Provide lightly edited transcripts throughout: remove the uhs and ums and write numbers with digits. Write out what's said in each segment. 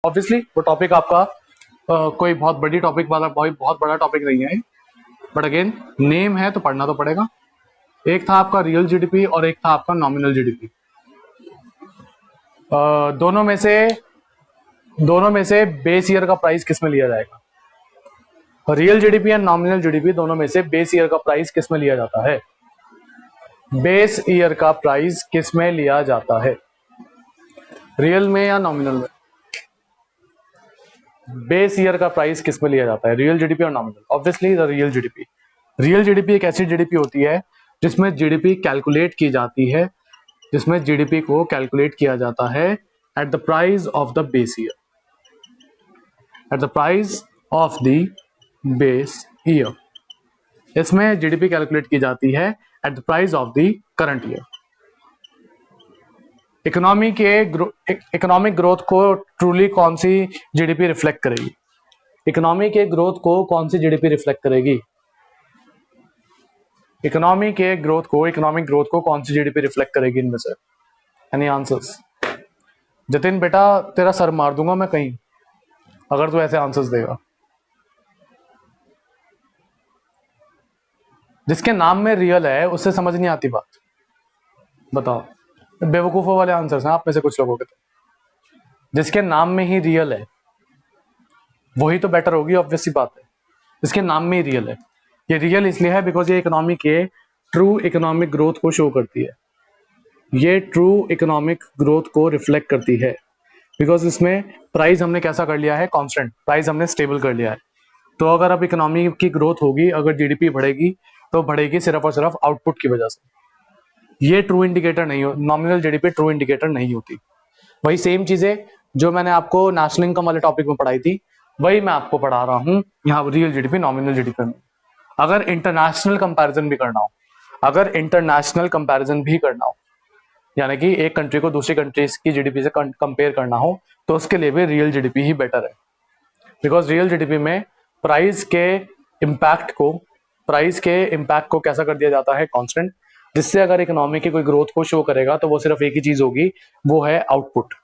Obviously वो topic आपका कोई बहुत बड़ी टॉपिक वाला बहुत बड़ा टॉपिक नहीं है, बट अगेन नेम है तो पढ़ना तो पड़ेगा। एक था आपका रियल जीडीपी और एक था आपका नॉमिनल जीडीपी। दोनों में से बेस ईयर का प्राइस किस में लिया जाएगा? रियल जीडीपी या नॉमिनल जीडीपी, दोनों में से बेस ईयर का प्राइस किस में लिया जाता है? बेस ईयर का प्राइस किस में लिया जाता है, रियल में या नॉमिनल में? बेस ईयर का प्राइस किस में लिया जाता है, रियल जीडीपी और nominal? Obviously the real GDP. Real GDP एक ऐसी जीडीपी होती है जिसमें जीडीपी कैलकुलेट की जाती है, जिसमें जीडीपी को कैलकुलेट किया जाता है at the price of the base year, at the price of the base year. इसमें जीडीपी कैलकुलेट की जाती है at the price of the current year. Economic growth को ट्रूली कौन सी जीडीपी रिफ्लेक्ट करेगी? इकोनॉमी के ग्रोथ को कौन सी जीडीपी रिफ्लेक्ट करेगी? इकोनॉमिक ग्रोथ को कौन सी जीडीपी रिफ्लेक्ट करेगी इनमें से? Any answers? जतिन बेटा तेरा सर मार दूंगा मैं कहीं अगर तू ऐसे आंसर्स देगा। जिसके नाम में रियल है उससे समझ नहीं आती बात। बताओ, बेवकूफों वाले आंसर्स हैं आप में से कुछ लोगों के। तो जिसके नाम में ही रियल है वही तो बेटर होगी, ऑब्वियस सी बात है। इसके नाम में ही रियल है। ये रियल इसलिए है बिकॉज ये इकोनॉमी के ट्रू इकोनॉमिक ग्रोथ को शो करती है, ये ट्रू इकोनॉमिक ग्रोथ को रिफ्लेक्ट करती है, बिकॉज इसमें प्राइस हमने कैसा कर लिया है, कांस्टेंट प्राइस हमने स्टेबल कर लिया है। तो अगर अब इकोनॉमी की ग्रोथ होगी, अगर जीडीपी बढ़ेगी तो बढ़ेगी सिर्फ और सिर्फ आउटपुट की वजह से। ये ट्रू इंडिकेटर नहीं हो, नॉमिनल जीडीपी ट्रू इंडिकेटर नहीं होती। वही सेम चीजें जो मैंने आपको नेशनल इनकम वाले टॉपिक में पढ़ाई थी वही मैं आपको पढ़ा रहा हूँ यहाँ रियल जीडीपी नॉमिनल जीडीपी में। अगर इंटरनेशनल कंपैरिजन भी करना हो, यानी कि एक कंट्री को दूसरी कंट्रीज की जीडीपी से कंपेयर करना हो, तो उसके लिए भी रियल जीडीपी ही बेटर है। बिकॉज रियल जीडीपी में प्राइस के इम्पैक्ट को कैसा कर दिया जाता है, कांस्टेंट, जिससे अगर इकोनॉमी की कोई ग्रोथ को शो करेगा तो वो सिर्फ एक ही चीज होगी, वो है आउटपुट।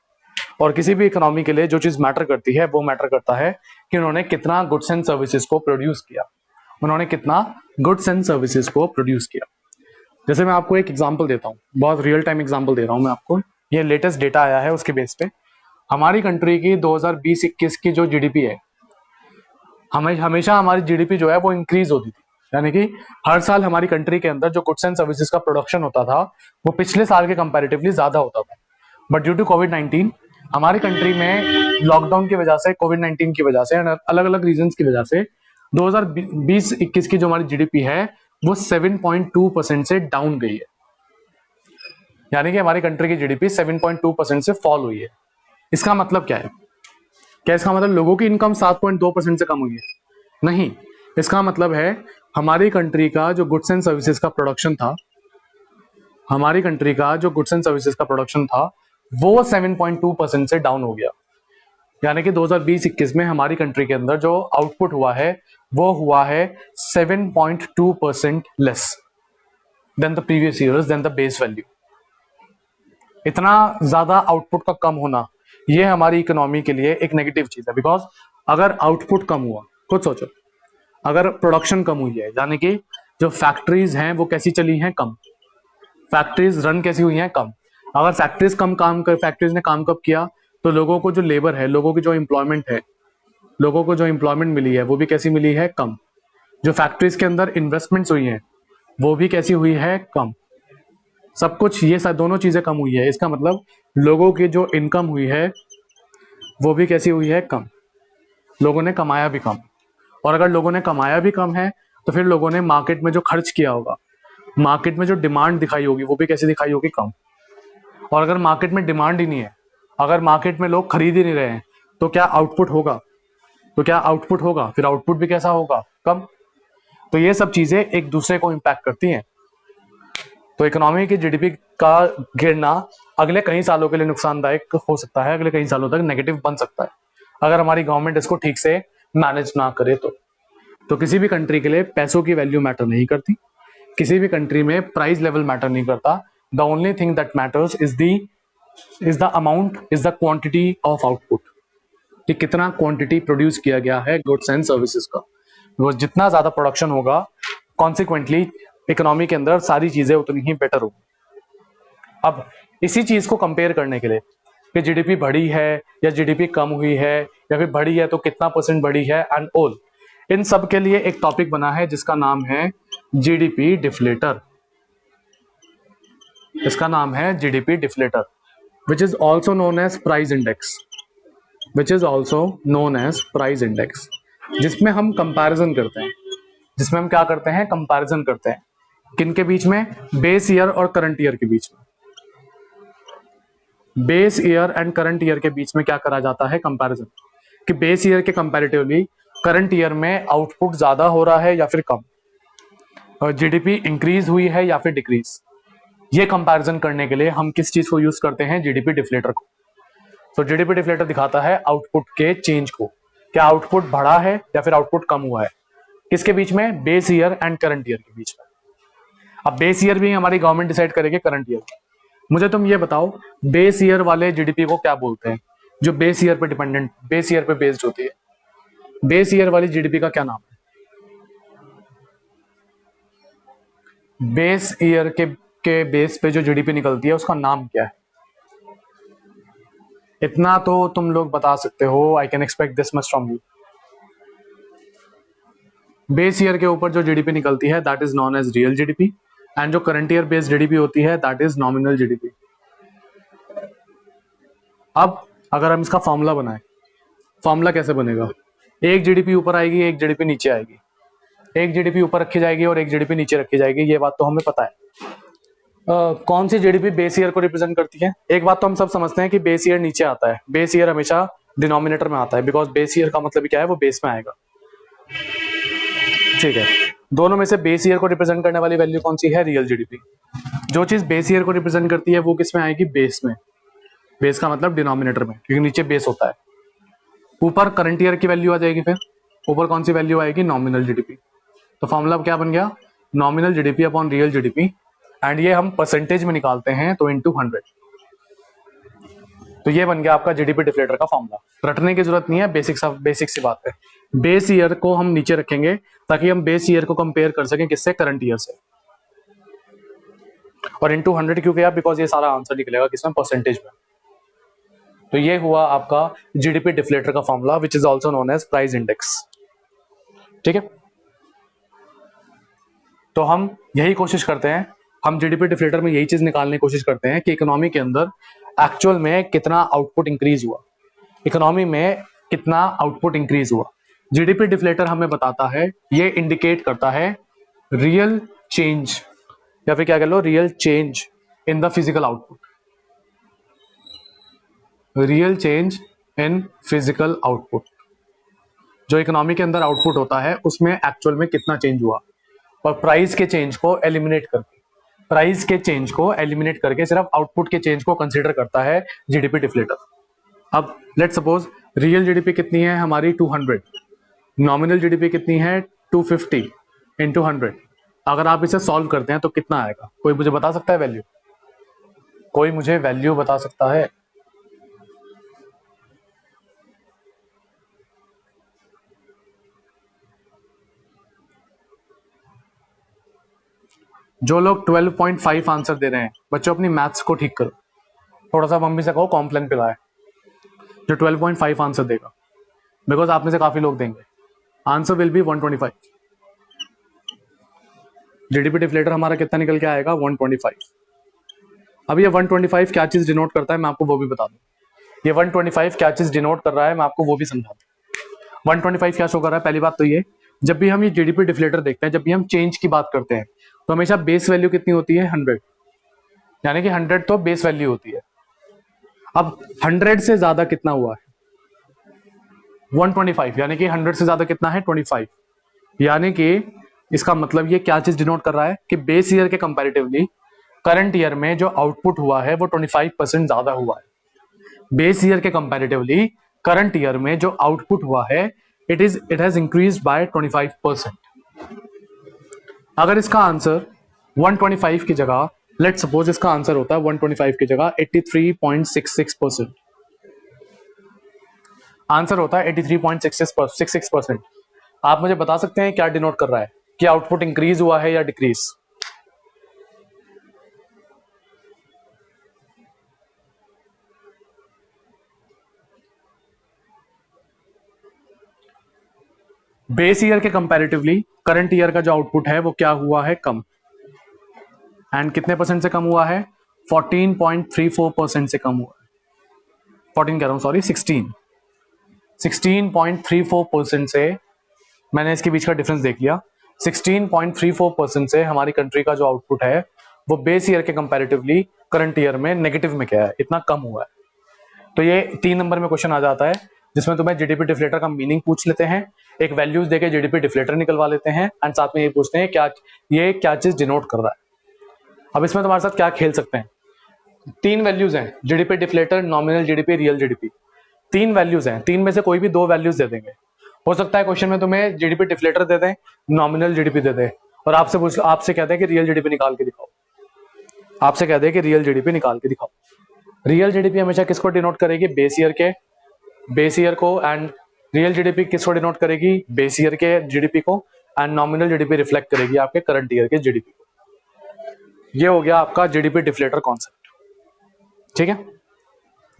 और किसी भी इकोनॉमी के लिए जो चीज मैटर करती है वो मैटर करता है कि उन्होंने कितना गुड्स एंड सर्विसेज को प्रोड्यूस किया। जैसे मैं आपको एक एग्जांपल देता हूँ, बहुत रियल टाइम एग्जांपल दे रहा हूँ मैं आपको। ये लेटेस्ट डेटा आया है, उसके बेस पे हमारी कंट्री की 2020-21 की जो जीडीपी है, हमेशा हमारी जीडीपी जो है वो इंक्रीज होती थी। यानी कि हर साल हमारी कंट्री के अंदर जो गुड्स एंड सर्विसेज का प्रोडक्शन होता था वो पिछले साल के कंपैरेटिवली ज्यादा होता था। बट ड्यू टू कोविड-19 हमारी कंट्री में लॉकडाउन की वजह से, कोविड-19 की वजह से, अलग अलग रीजंस की वजह से 2020-21 की जो हमारी जीडीपी है वो 7.2% से डाउन गई है। यानी कि हमारी कंट्री की जीडीपी 7.2% से फॉल हुई है। इसका मतलब क्या है? क्या इसका मतलब लोगों की इनकम 7.2% से कम हुई है? नहीं, इसका मतलब है हमारी कंट्री का जो गुड्स एंड सर्विसेज का प्रोडक्शन था वो 7.2% से डाउन हो गया। यानी कि 2020-21 में हमारी कंट्री के अंदर जो आउटपुट हुआ है वो हुआ है 7.2% less than the previous years, then the base value. इतना ज्यादा आउटपुट का कम होना ये हमारी इकोनॉमी के लिए एक नेगेटिव चीज है। बिकॉज अगर आउटपुट कम हुआ, खुद सोचो, अगर प्रोडक्शन कम हुई है, यानी कि जो फैक्ट्रीज हैं वो कैसी चली हैं, कम। फैक्ट्रीज रन कैसी हुई हैं, कम। अगर फैक्ट्रीज ने काम कब किया, तो लोगों को जो लेबर है, लोगों की जो एम्प्लॉयमेंट मिली है वो भी कैसी मिली है, कम। जो फैक्ट्रीज के अंदर इन्वेस्टमेंट्स हुई हैं वो भी कैसी हुई है, कम। सब कुछ ये दोनों चीजें कम हुई है। इसका मतलब लोगों की जो इनकम हुई है वो भी कैसी हुई है, कम। लोगों ने कमाया भी कम। और अगर लोगों ने कमाया भी कम है तो फिर लोगों ने मार्केट में जो खर्च किया होगा, मार्केट में जो डिमांड दिखाई होगी वो भी कैसी दिखाई होगी, कम। और अगर मार्केट में डिमांड ही नहीं है, अगर मार्केट में लोग खरीद ही नहीं रहे हैं, तो क्या आउटपुट होगा? फिर आउटपुट भी कैसा होगा, कम। तो ये सब चीजें एक दूसरे को इंपैक्ट करती हैं। तो इकोनॉमी की जीडीपी का गिरना अगले कई सालों के लिए नुकसानदायक हो सकता है, अगले कई सालों तक नेगेटिव बन सकता है अगर हमारी गवर्नमेंट इसको ठीक से मैनेज ना करे तो किसी भी कंट्री के लिए पैसों की वैल्यू मैटर नहीं करती, किसी भी कंट्री में प्राइस लेवल मैटर नहीं करता। The only thing that matters is the quantity of output. कि कितना क्वांटिटी प्रोड्यूस किया गया है गुड्स एंड सर्विसेज का। बिकॉज जितना ज्यादा प्रोडक्शन होगा, कॉन्सिक्वेंटली इकोनॉमी के अंदर सारी चीजें उतनी ही बेटर होगी। अब इसी चीज को कंपेयर करने के लिए कि जीडीपी बढ़ी है या जीडीपी कम हुई है, या फिर बढ़ी है तो कितना % बढ़ी है एंड ऑल, इन सब के लिए एक टॉपिक बना है जिसका नाम है जीडीपी डिफ्लेटर। इसका नाम है GDP deflator, which is also known as price index, which is also known as price index, जिसमें हम कंपैरिजन करते हैं। जिसमें हम क्या करते हैं? कंपैरिजन करते हैं। किन के बीच में? बेस ईयर और करंट ईयर के बीच में। Base year and current year के बीच में क्या करा जाता है? कंपैरिजन, कि बेस ईयर के कंपैरेटिवली करंट ईयर में आउटपुट ज्यादा हो रहा है या फिर कम, और जीडीपी इंक्रीज हुई है या फिर डिक्रीज। ये कंपैरिजन करने के लिए हम किस चीज को यूज करते हैं? जीडीपी डिफ्लेटर को। तो जीडीपी डिफ्लेटर दिखाता है आउटपुट के चेंज को, क्या आउटपुट बढ़ा है या फिर आउटपुट कम हुआ है। किसके बीच में? Base year and current year के बीच में। अब बेस ईयर भी हमारी गवर्नमेंट डिसाइड करेगी करंट ईयर। मुझे तुम ये बताओ, बेस ईयर वाले जीडीपी को क्या बोलते हैं? जो बेस ईयर पे डिपेंडेंट, बेस ईयर पे बेस्ड होती है। बेस ईयर वाली जीडीपी का क्या नाम है? बेस ईयर के बेस पे जो जीडीपी निकलती है उसका नाम क्या है? इतना तो तुम लोग बता सकते हो, I can expect this much from you. Base year के ऊपर जो जीडीपी निकलती है that is known as real GDP, and जो करंट ईयर बेस्ड जीडीपी होती है दैट इज नॉमिनल जीडीपी। अब अगर हम इसका फॉर्मूला बनाएं, फॉर्मूला कैसे बनेगा? एक जीडीपी ऊपर आएगी, एक जीडीपी नीचे आएगी, एक जीडीपी ऊपर रखी जाएगी और एक जीडीपी नीचे रखी जाएगी, ये बात तो हमें पता है। कौन सी जीडीपी बेस ईयर को रिप्रेजेंट करती है? एक बात तो हम सब समझते हैं कि बेस ईयर नीचे आता है, बेस ईयर हमेशा डिनोमिनेटर में आता है, बिकॉज बेस ईयर का मतलब क्या है? वो बेस में आएगा। ठीक है, दोनों में से बेस ईयर को रिप्रेजेंट करने वाली वैल्यू कौन सी है? Real GDP. जो चीज बेस ईयर को रिप्रेजेंट करती है वो किस में आएगी? बेस में। बेस का मतलब डिनोमिनेटर में, क्योंकि नीचे बेस होता है। ऊपर करंट ईयर की वैल्यू आ जाएगी, फिर ऊपर कौन सी वैल्यू आएगी? Nominal GDP. तो फॉर्मूला क्या बन गया? Nominal GDP upon real GDP, and ये हम परसेंटेज में निकालते हैं तो इनटू 100। तो ये बन गया आपका जीडीपी डिफ्लेटर का फॉर्मूला। रटने की जरूरत नहीं है, बेसिक सी बात है। बेस ईयर को हम नीचे रखेंगे ताकि हम बेस ईयर को कंपेयर कर सकें किससे? करंट ईयर से। और इनटू 100 क्यों किया? बिकॉज ये सारा आंसर निकलेगा किसमें? परसेंटेज में। तो ये हुआ आपका जीडीपी डिफ्लेटर का formula, which is also known as price index. ठीक है, तो हम यही कोशिश करते हैं, हम जीडीपी डिफ्लेटर में यही चीज निकालने की कोशिश करते हैं कि इकोनॉमी के अंदर एक्चुअल में कितना आउटपुट इंक्रीज हुआ, इकोनॉमी में कितना आउटपुट इंक्रीज हुआ। जीडीपी डिफ्लेटर हमें बताता है, ये इंडिकेट करता है रियल चेंज, या फिर क्या कह लो, real change in the physical output. Real change in physical output, जो इकोनॉमी के अंदर आउटपुट होता है उसमें एक्चुअल में कितना चेंज हुआ। और प्राइस के चेंज को एलिमिनेट करके, प्राइस के चेंज को एलिमिनेट करके सिर्फ आउटपुट के चेंज को कंसीडर करता है जीडीपी डिफ्लेटर। अब लेट सपोज रियल जीडीपी कितनी है हमारी? 200। नॉमिनल जीडीपी कितनी है? 250 इंटू 100। अगर आप इसे सॉल्व करते हैं तो कितना आएगा? कोई मुझे बता सकता है वैल्यू? कोई मुझे वैल्यू बता सकता है? जो लोग 12.5 आंसर दे रहे हैं बच्चों, अपनी मैथ्स को ठीक करो। थोड़ा सा मम्मी से कहो कॉम्प्लेन पिलाए जो 12.5 आंसर देगा, बिकॉज आप में से काफी लोग देंगे। Answer will be 125। GDP deflator हमारा कितना निकल के आएगा? 125। अब ये 125 क्या चीज डिनोट करता है मैं आपको वो भी बता दूं। ये 125 क्या चीज डिनोट कर रहा है मैं आपको वो भी समझा दूं। 125 क्या शो कर रहा है? पहली बात तो ये, जब भी हम ये जीडीपी डिफ्लेटर देखते हैं, जब भी हम चेंज की बात करते हैं तो हमेशा बेस वैल्यू कितनी होती है? 100, यानी कि 100 तो बेस वैल्यू होती है। अब 100 से ज्यादा कितना हुआ है? 125, यानी कि 100 से ज्यादा कितना है? 25। यानी कि इसका मतलब ये क्या चीज डिनोट कर रहा है कि बेस ईयर के कंपैरेटिवली करंट ईयर में जो आउटपुट हुआ है वो 25% ज्यादा हुआ है। बेस ईयर के कंपैरेटिवली करंट ईयर में जो आउटपुट हुआ है इट हैज इंक्रीज्ड बाय 25%। अगर इसका आंसर 125 की जगह, लेट सपोज इसका आंसर होता है 125 की जगह 83.66%। आंसर होता है 83.66%। आप मुझे बता सकते हैं क्या डिनोट कर रहा है, कि आउटपुट इंक्रीज हुआ है या डिक्रीज? बेस ईयर के कंपैरेटिवली करंट ईयर का जो आउटपुट है वो क्या हुआ है? कम। एंड कितने परसेंट से कम हुआ है? 14.34% से कम हुआ है। 14 कह रहा हूं, सॉरी, 16.34% से, मैंने इसके बीच का डिफरेंस देख लिया। 16.34% से हमारी कंट्री का जो आउटपुट है वो बेस ईयर के कंपैरेटिवली करंट ईयर में नेगेटिव में क्या है, इतना कम हुआ है। तो ये 3 नंबर में क्वेश्चन आ जाता है, जिसमें तुम्हें जीडीपी डिफ्लेटर का मीनिंग पूछ लेते हैं, एक वैल्यूज देके जीडीपी डिफ्लेटर निकलवा लेते हैं, एंड साथ में ये पूछते हैं क्या चीज डिनोट कर रहा है। अब इसमें तुम्हारे साथ क्या खेल सकते हैं? 3 वैल्यूज हैं, GDP deflator, nominal GDP, real GDP. 3 values हैं, 3 में से कोई भी 2 वैल्यूज दे देंगे। हो सकता है क्वेश्चन में तुम्हें जीडीपी डिफ्लेटर दे दें, नॉमिनल जीडीपी दे दें, और आपसे कहते हैं कि रियल जीडीपी निकाल के दिखाओ। आपसे कहते हैं कि रियल जीडीपी निकाल के दिखाओ। रियल जीडीपी हमेशा किसको डिनोट करेगी? बेस ईयर को। एंड रियल जीडीपी किसको डिनोट करेगी? बेस ईयर के जीडीपी को। एंड नॉमिनल जीडीपी रिफ्लेक्ट करेगी आपके करंट ईयर के जीडीपी को। ये हो गया आपका जीडीपी डिफ्लेटर कॉन्सेप्ट। ठीक है,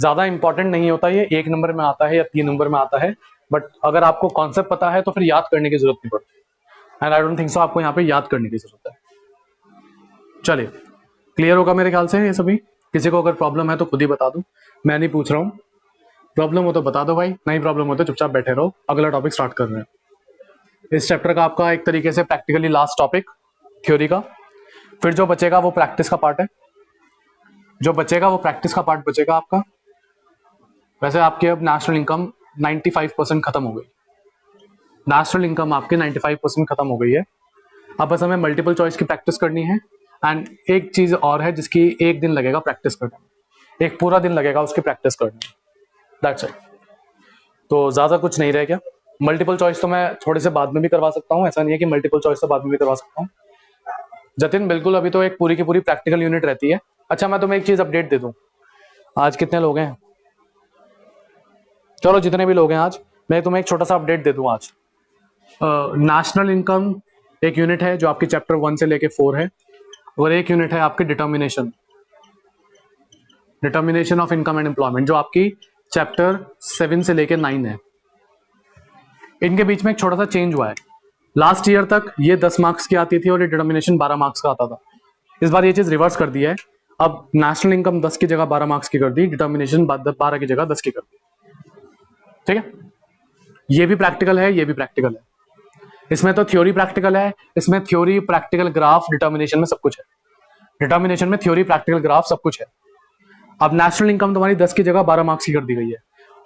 ज्यादा इंपॉर्टेंट नहीं होता, ये 1 नंबर में आता है या 3 नंबर में आता है, बट अगर आपको कॉन्सेप्ट पता है तो फिर याद करने की जरूरत नहीं पड़ती। And I don't think so आपको यहाँ पे याद करने की जरूरत है। चलिए, क्लियर होगा मेरे ख्याल से ये सभी। किसी को अगर प्रॉब्लम है तो खुद ही बता दूं, मैं नहीं पूछ रहा हूँ। प्रॉब्लम हो तो बता दो भाई, नहीं प्रॉब्लम हो तो चुपचाप बैठे रहो। अगला टॉपिक स्टार्ट कर रहे हैं। इस चैप्टर का आपका एक तरीके से प्रैक्टिकली लास्ट टॉपिक थ्योरी का। फिर जो बचेगा वो प्रैक्टिस का पार्ट है। जो बचेगा वो प्रैक्टिस का पार्ट बचेगा आपका। वैसे आपकी अब नेशनल इनकम 95% खत्म हो गई। नेशनल इनकम आपकी 95% खत्म हो गई है। अब बस हमें मल्टीपल चॉइस की प्रैक्टिस करनी है। एंड एक चीज और है जिसकी 1 दिन लगेगा प्रैक्टिस करने में, 1 पूरा दिन लगेगा उसकी प्रैक्टिस करने में। That's it. तो ज्यादा कुछ नहीं रह गया। मल्टीपल चॉइस तो मैं थोड़े से बाद में भी करवा सकता हूँ, ऐसा नहीं है कि मल्टीपल चॉइस तो बाद में भी करवा सकता हूँ। जतिन बिल्कुल, अभी तो एक पूरी की पूरी प्रैक्टिकल यूनिट रहती है। अच्छा, मैं तुम्हें एक चीज अपडेट दे दूं। आज कितने लोग हैं? चलो जितने भी लोग हैं आज, मैं तुम्हें एक छोटा सा अपडेट दे दूं आज। नेशनल इनकम एक यूनिट है जो आपकी चैप्टर 1 से लेके 4 है, और एक यूनिट है आपकी determination of income and employment, जो आपकी चैप्टर 7 से लेके 9 है। इनके बीच में एक छोटा सा चेंज हुआ है। लास्ट ईयर तक ये 10 मार्क्स की आती थी और ये डिटर्मिनेशन 12 मार्क्स का आता था। इस बार ये चीज रिवर्स कर दी है। अब नेशनल इनकम 10 की जगह 12 मार्क्स की कर दी, डिटर्मिनेशन 12 की जगह 10 की कर दी। ठीक है, ये भी प्रैक्टिकल है, ये भी प्रैक्टिकल है। इसमें तो थ्योरी प्रैक्टिकल है, इसमें थ्योरी प्रैक्टिकल ग्राफ, डिटर्मिनेशन में सब कुछ है। डिटर्मिनेशन में थ्योरी प्रैक्टिकल ग्राफ सब कुछ है। अब नेशनल इनकम तुम्हारी 10 की जगह 12 मार्क्स की कर दी गई है,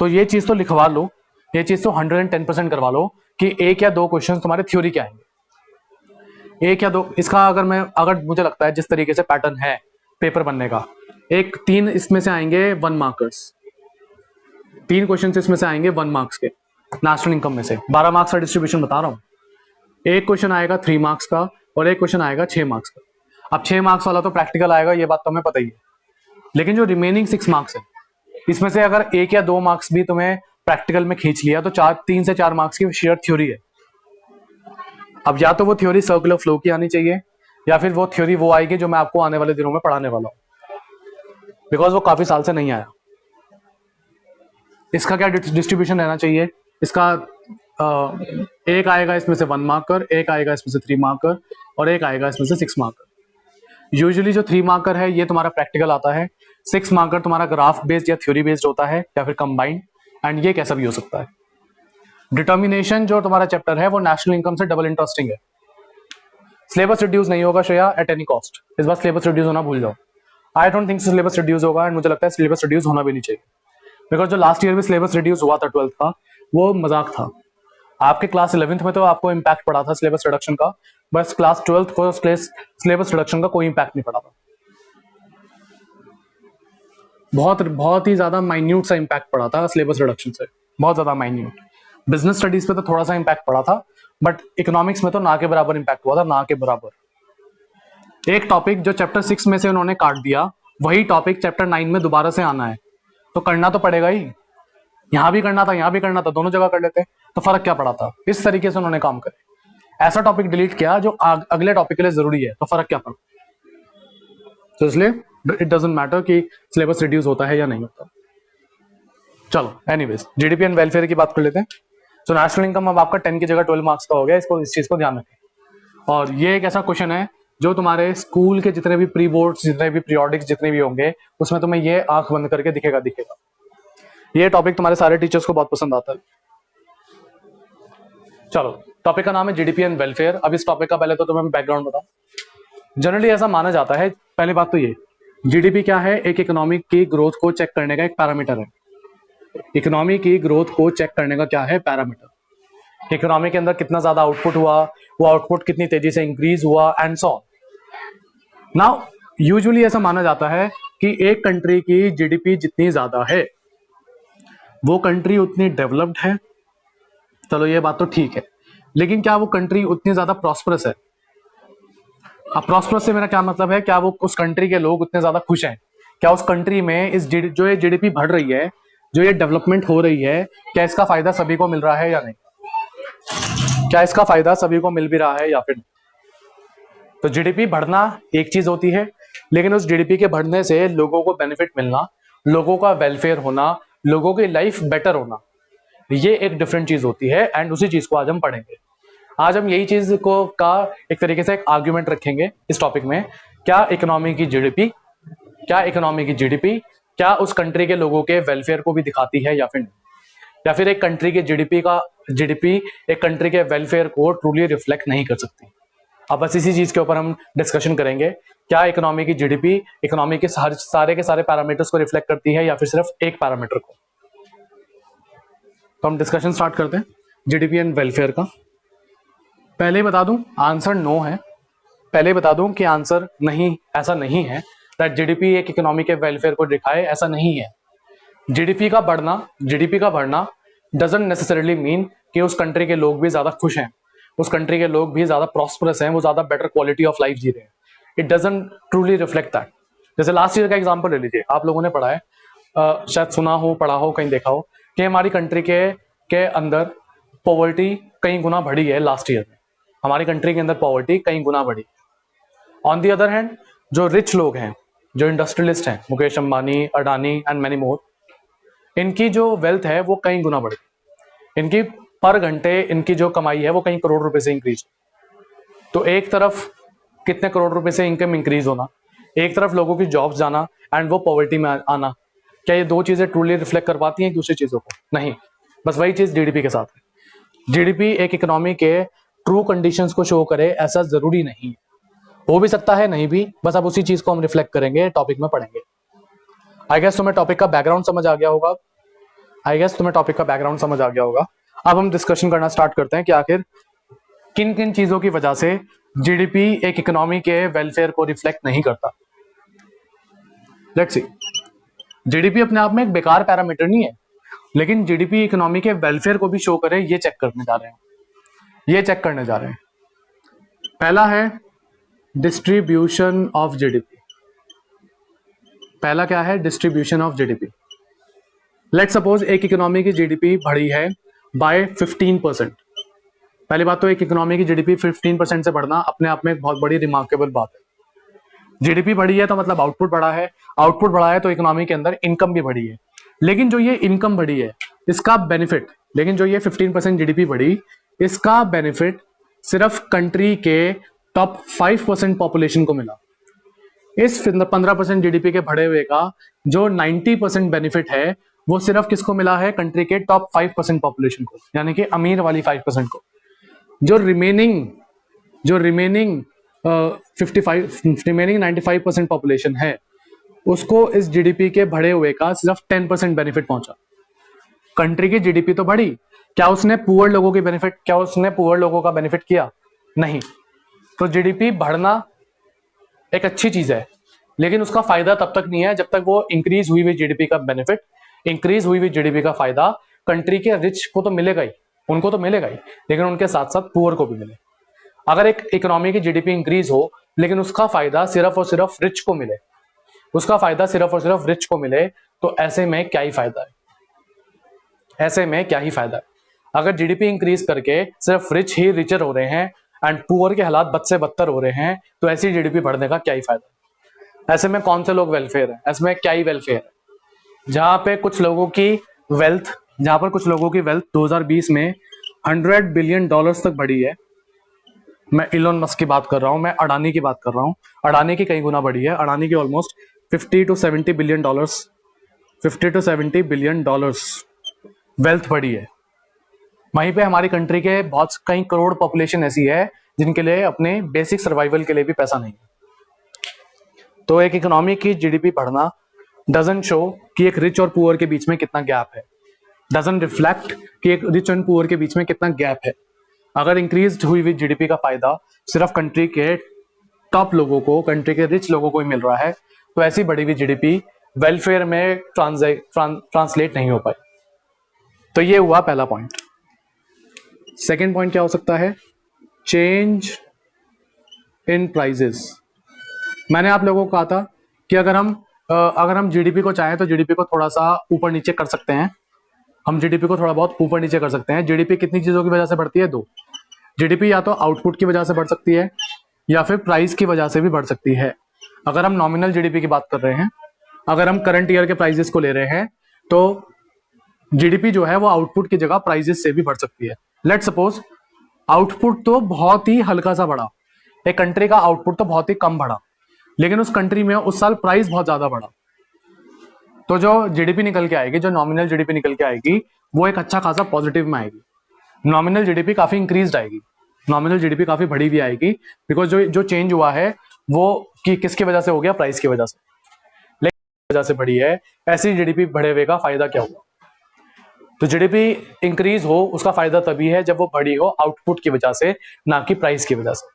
तो ये चीज तो लिखवा लो, ये चीज तो 110% करवा लो कि 1 या 2 क्वेश्चन तुम्हारे थ्योरी के आएंगे। 1 या 2, इसका अगर मुझे लगता है जिस तरीके से पैटर्न है पेपर बनने का, 3 इसमें से आएंगे 1 मार्कर्स। 3 क्वेश्चन इसमें से आएंगे 1 मार्क्स के नेशनल इनकम में से। 12 मार्क्स का डिस्ट्रीब्यूशन बता रहा हूं। एक क्वेश्चन आएगा 3 मार्क्स का और एक क्वेश्चन आएगा 6 मार्क्स का। अब 6 मार्क्स वाला तो प्रैक्टिकल आएगा, ये बात तो हमें पता ही है, लेकिन जो रिमेनिंग 6 मार्क्स है, इसमें से अगर 1 या 2 मार्क्स भी तुम्हें प्रैक्टिकल में खींच लिया तो 3 से 4 मार्क्स की शेयर थ्योरी है। अब या तो वो थ्योरी सर्कुलर फ्लो की आनी चाहिए, या फिर वो थ्योरी वो आएगी जो मैं आपको आने वाले दिनों में पढ़ाने वाला हूं, बिकॉज वो काफी साल से नहीं आया। इसका क्या डिस्ट्रीब्यूशन रहना चाहिए? इसका एक आएगा इसमें से 1 मार्कर, एक आएगा इसमें से 3 मार्कर, और एक आएगा इसमें से 6 मार्कर। यूजुअली जो 3 मार्कर है ये तुम्हारा प्रैक्टिकल आता है, 6 मार्कर तुम्हारा ग्राफ बेस्ड या थ्योरी बेस्ड होता है, या फिर कंबाइंड, एंड ये कैसा भी हो सकता है। डिटर्मिनेशन जो तुम्हारा चैप्टर है वो नेशनल इनकम से डबल इंटरेस्टिंग है। सिलेबस रिड्यूस नहीं होगा श्रेया एट एनी कॉस्ट। इस बार सिलेबस रिड्यूस होना भूल जाओ। I don't think syllabus reduce होगा, एंड मुझे लगता है सिलेबस रिड्यूस होना भी नहीं चाहिए, बिकॉज जो लास्ट ईयर में सिलेबस रिड्यूस हुआ था 12th का, वो मजाक था। आपके क्लास 11th में तो आपको इम्पैक्ट पड़ा था सिलेबस रिडक्शन का, बस क्लास 12th को सिलेबस रिडक्शन का कोई इम्पैक्ट नहीं पड़ा था। बहुत ही ज्यादा माइन्यूट सा इम्पैक्ट पड़ा था सिलेबस रिडक्शन से, बहुत ज्यादा माइन्यूट। बिजनेस स्टडीज पे तो थोड़ा सा इम्पैक्ट पड़ा था, बट इकोनॉमिक्स में तो ना के बराबर इम्पैक्ट हुआ था, ना के बराबर। एक टॉपिक जो चैप्टर 6 में से उन्होंने काट दिया, वही टॉपिक चैप्टर 9 में दोबारा से आना है, तो करना तो पड़ेगा ही। यहां भी करना था, यहां भी करना था, दोनों जगह कर लेते, तो फर्क क्या पड़ा था? इस तरीके से उन्होंने काम करे। ऐसा टॉपिक डिलीट किया जो अगले टॉपिक के लिए जरूरी है, तो फर्क क्या पड़ा? तो इसलिए इट डजंट मैटर कि सिलेबस रिड्यूस होता है या नहीं होता। चलो एनीवेज, जीडीपी एंड वेलफेयर की बात कर लेते हैं। तो नेशनल इनकम अब आपका 10 की जगह 12 मार्क्स का हो गया, इसको इस चीज को ध्यान रखें। और ये एक ऐसा क्वेश्चन है जो तुम्हारे स्कूल के जितने भी प्री बोर्ड्स, जितने भी पीरियोडिक्स जितने भी होंगे, उसमें तुम्हें ये आंख बंद करके दिखेगा। ये टॉपिक तुम्हारे सारे टीचर्स को बहुत पसंद आता है। चलो, टॉपिक का नाम है जीडीपी एंड वेलफेयर। अब इस टॉपिक का पहले तो तुम्हें बैकग्राउंड बताऊं। जनरली ऐसा माना जाता है, पहली बात तो ये, जीडीपी क्या है? एक इकोनॉमी की ग्रोथ को चेक करने का एक पैरामीटर है। इकोनॉमी की ग्रोथ को चेक करने का क्या है? पैरामीटर। इकोनॉमी के अंदर कितना ज्यादा आउटपुट हुआ, वो आउटपुट कितनी तेजी से इंक्रीज हुआ, and so on. Now usually ऐसा माना जाता है कि एक कंट्री की जीडीपी जितनी ज्यादा है, वो कंट्री उतनी डेवलप्ड है। चलो ये बात तो ठीक है, लेकिन क्या वो कंट्री उतनी ज्यादा प्रॉस्परस है? अब प्रॉस्परस से मेरा क्या मतलब है? क्या वो उस कंट्री के लोग उतने ज्यादा खुश हैं? क्या उस कंट्री में जो ये जीडीपी बढ़ रही है, जो ये डेवलपमेंट हो रही है, क्या इसका फायदा सभी को मिल रहा है या नहीं? क्या इसका फायदा सभी को मिल भी रहा है या फिर नहीं? तो जीडीपी बढ़ना एक चीज होती है, लेकिन उस जीडीपी के बढ़ने से लोगों को बेनिफिट मिलना, लोगों का वेलफेयर होना, लोगों की लाइफ बेटर होना, ये एक डिफरेंट चीज होती है। एंड उसी चीज को आज हम पढ़ेंगे। आज हम यही चीज को का एक तरीके से एक आर्ग्यूमेंट रखेंगे इस टॉपिक में। क्या इकोनॉमी की जीडीपी क्या उस कंट्री के लोगों के वेलफेयर को भी दिखाती है या फिर नहीं? या फिर एक कंट्री के जीडीपी एक कंट्री के वेलफेयर को ट्रूली रिफ्लेक्ट नहीं कर सकती? अब बस इसी चीज के ऊपर हम डिस्कशन करेंगे। क्या इकोनॉमी की जीडीपी इकोनॉमी के सारे के सारे पैरामीटर्स को रिफ्लेक्ट करती है या फिर सिर्फ एक पैरामीटर को? तो हम डिस्कशन स्टार्ट करते हैं जीडीपी एंड वेलफेयर का। पहले ही बता दूं, आंसर नो है। पहले ही बता दूं कि आंसर नहीं, ऐसा नहीं है दैट जीडीपी एक इकोनॉमी के वेलफेयर को दिखाए, ऐसा नहीं है। जीडीपी का बढ़ना डजंट नेसेसरली मीन कि उस कंट्री के लोग भी ज्यादा खुश हैं, उस कंट्री के लोग भी ज्यादा प्रॉस्परस हैं, वो ज्यादा बेटर क्वालिटी ऑफ लाइफ जी रहे हैं। It doesn't truly reflect that. जैसे लास्ट ईयर का एग्जांपल ले लीजिए, आप लोगों ने पढ़ा है, शायद सुना हो, पढ़ा हो, कहीं देखा हो कि हमारी कंट्री के अंदर पॉवर्टी कई गुना बढ़ी है। लास्ट ईयर में हमारी कंट्री के अंदर पॉवर्टी कई गुना बढ़ी। ऑन दी अदर हैंड, जो रिच लोग हैं, जो इंडस्ट्रियलिस्ट हैं, Mukesh Ambani, Adani and many more, इनकी जो वेल्थ है वो कई गुना बढ़ी। इनकी पर घंटे इनकी जो कमाई है वो कई करोड़ रुपए से इंक्रीज। तो एक तरफ कितने करोड़ रुपए से इनकम इंक्रीज होना, एक तरफ लोगों की जॉब्स जाना एंड वो पॉवर्टी में आना, क्या ये दो चीजें ट्रूली रिफ्लेक्ट कर पाती हैं दूसरी चीजों को? नहीं। बस वही चीज जीडीपी के साथ है। जीडीपी एक इकोनॉमी के ट्रू कंडीशंस को शो करे ऐसा जरूरी नहीं है, हो भी सकता है, नहीं भी। बस अब उसी चीज को हम रिफ्लेक्ट करेंगे, टॉपिक में पढ़ेंगे। आई गेस तुम्हें टॉपिक का बैकग्राउंड समझ आ गया होगा। अब हम डिस्कशन करना स्टार्ट करते हैं कि आखिर किन किन चीजों की वजह से जीडीपी एक इकोनॉमी के वेलफेयर को रिफ्लेक्ट नहीं करता। लेट्स सी, जीडीपी अपने आप में एक बेकार पैरामीटर नहीं है, लेकिन जीडीपी इकोनॉमी के वेलफेयर को भी शो करे, ये चेक करने जा रहे हैं। पहला है डिस्ट्रीब्यूशन ऑफ जीडीपी। पहला क्या है? Distribution of GDP. Let's suppose एक इकोनॉमी की जीडीपी बढ़ी है बाय 15%। पहली बात तो एक इकोनॉमी की जीडीपी 15% से बढ़ना अपने आप में एक बहुत बड़ी रिमार्केबल बात है। जीडीपी बढ़ी है तो मतलब आउटपुट बढ़ा है, आउटपुट बढ़ा है तो इकोनॉमी के अंदर इनकम भी बढ़ी है। लेकिन जो ये इनकम बढ़ी है इसका बेनिफिट, लेकिन जो ये 15% जीडीपी बढ़ी, इसका बेनिफिट सिर्फ कंट्री के टॉप 5% पॉपुलेशन को मिला। इस 15% जीडीपी के बढ़े हुए का जो 90% बेनिफिट है वो सिर्फ किसको मिला है? कंट्री के टॉप 5% पॉपुलेशन को, यानी कि अमीर वाली 5% को। जो रिमेनिंग 95% पॉपुलेशन है उसको इस जीडीपी के बढ़े हुए का सिर्फ 10% बेनिफिट पहुंचा। कंट्री की जीडीपी तो बढ़ी, क्या उसने पुअर लोगों का बेनिफिट किया? नहीं। तो जीडीपी बढ़ना एक अच्छी चीज है, लेकिन उसका फायदा तब तक नहीं है जब तक वो इंक्रीज हुई जीडीपी का बेनिफिट, इंक्रीज हुई जीडीपी का फायदा कंट्री के रिच को तो मिलेगा ही, उनको तो मिलेगा ही, लेकिन उनके साथ साथ पुअर को भी मिले। अगर एक इकोनॉमी की जीडीपी इंक्रीज हो लेकिन उसका फायदा सिर्फ और सिर्फ रिच को मिले, तो ऐसे में क्या ही फायदा है? ऐसे में क्या ही फायदा है। अगर जीडीपी इंक्रीज करके सिर्फ रिच ही रिचर हो रहे हैं एंड पुअर के हालात बद से बदतर हो रहे हैं, तो ऐसी जीडीपी बढ़ने का क्या ही फायदा। ऐसे में कौन से लोग वेलफेयर है, ऐसे में क्या ही वेलफेयर है। जहां पर कुछ लोगों की वेल्थ 2020 में $100 बिलियन तक बढ़ी है। मैं इलोन मस्क की बात कर रहा हूं, मैं अडानी की बात कर रहा हूं। अडानी की कई गुना बढ़ी है। अडानी की almost 50 to 70 billion dollars wealth बढ़ी है। वहीं पे हमारी कंट्री के बहुत कई करोड़ पॉपुलेशन ऐसी है जिनके लिए अपने बेसिक सर्वाइवल के लिए भी पैसा नहीं है। तो एक इकोनॉमी की जीडीपी बढ़ना डजंट शो कि एक रिच और पुअर के बीच में कितना गैप है, डजंट रिफ्लेक्ट कि एक रिच एंड पुअर के बीच में कितना गैप है। अगर इंक्रीज हुई हुई जीडीपी का फायदा सिर्फ कंट्री के टॉप लोगों को, कंट्री के रिच लोगों को ही मिल रहा है, तो ऐसी बढ़ी हुई जीडीपी वेलफेयर में ट्रांसलेट नहीं हो पाई। तो ये हुआ पहला पॉइंट। सेकेंड पॉइंट क्या हो सकता है? Change in prices. मैंने आप लोगों को कहा था कि अगर हम जीडीपी को चाहें तो जीडीपी को थोड़ा सा ऊपर नीचे कर सकते हैं। हम जीडीपी को थोड़ा बहुत ऊपर नीचे कर सकते हैं। जीडीपी कितनी चीजों की वजह से बढ़ती है? दो। जीडीपी या तो आउटपुट की वजह से बढ़ सकती है या फिर प्राइस की वजह से भी बढ़ सकती है। अगर हम नॉमिनल जीडीपी की बात कर रहे हैं, अगर हम करंट ईयर के प्राइजेस को ले रहे हैं, तो जीडीपी जो है वो आउटपुट की जगह प्राइजेस से भी बढ़ सकती है। लेट सपोज आउटपुट तो बहुत ही हल्का सा बढ़ा, एक कंट्री का आउटपुट तो बहुत ही कम बढ़ा, लेकिन उस कंट्री में उस साल प्राइस बहुत ज्यादा बढ़ा, तो जो जीडीपी निकल के आएगी, जो नॉमिनल जीडीपी निकल के आएगी, वो एक अच्छा खासा पॉजिटिव में आएगी। नॉमिनल जीडीपी काफी इंक्रीज आएगी, नॉमिनल जीडीपी काफी बढ़ी हुई आएगी, बिकॉज जो चेंज हुआ है वो कि किसकी वजह से हो गया? प्राइस की वजह से, लेकिन वजह से बढ़ी है। ऐसी जीडीपी बढ़े हुए का फायदा क्या हुआ? तो जीडीपी इंक्रीज हो उसका फायदा तभी है जब वो बढ़ी हो आउटपुट की वजह से, ना कि प्राइस की वजह से।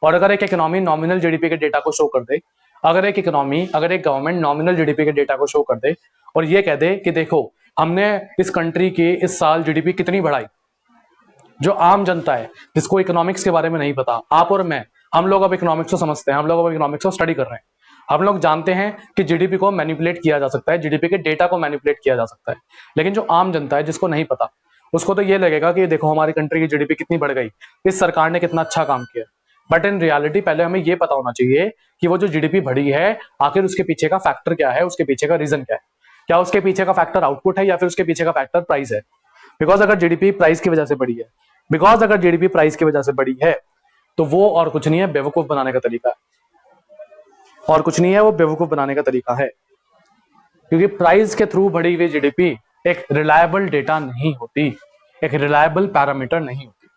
और अगर एक इकोनॉमी नॉमिनल जीडीपी के डेटा को शो कर दे, अगर एक गवर्नमेंट नॉमिनल जीडीपी के डेटा को शो कर दे और ये कह दे कि देखो हमने इस कंट्री की इस साल जीडीपी कितनी बढ़ाई, जो आम जनता है जिसको इकोनॉमिक्स के बारे में नहीं पता, आप और मैं, हम लोग अब इकोनॉमिक्स को समझते हैं, हम लोग अब इकोनॉमिक्स को स्टडी कर रहे हैं, हम लोग जानते हैं कि जीडीपी को मैनिपुलेट किया जा सकता है, जीडीपी के डेटा को मैनिपुलेट किया जा सकता है। लेकिन जो आम जनता है जिसको नहीं पता, उसको तो ये लगेगा कि देखो हमारी कंट्री की जीडीपी कितनी बढ़ गई, इस सरकार ने कितना अच्छा काम किया। बट इन रियलिटी पहले हमें ये पता होना चाहिए कि वो जो जीडीपी बढ़ी है आखिर उसके पीछे का फैक्टर क्या है, उसके पीछे का रीजन क्या है। क्या उसके पीछे का फैक्टर आउटपुट है या फिर उसके पीछे का फैक्टर प्राइस है? बिकॉज अगर जीडीपी प्राइस की वजह से बढ़ी है, तो वो और कुछ नहीं है, बेवकूफ बनाने का तरीका है, और कुछ नहीं है, वो बेवकूफ बनाने का तरीका है। क्योंकि प्राइस के थ्रू बढ़ी हुई जीडीपी एक रिलायबल डेटा नहीं होती, एक रिलायबल पैरामीटर नहीं होती।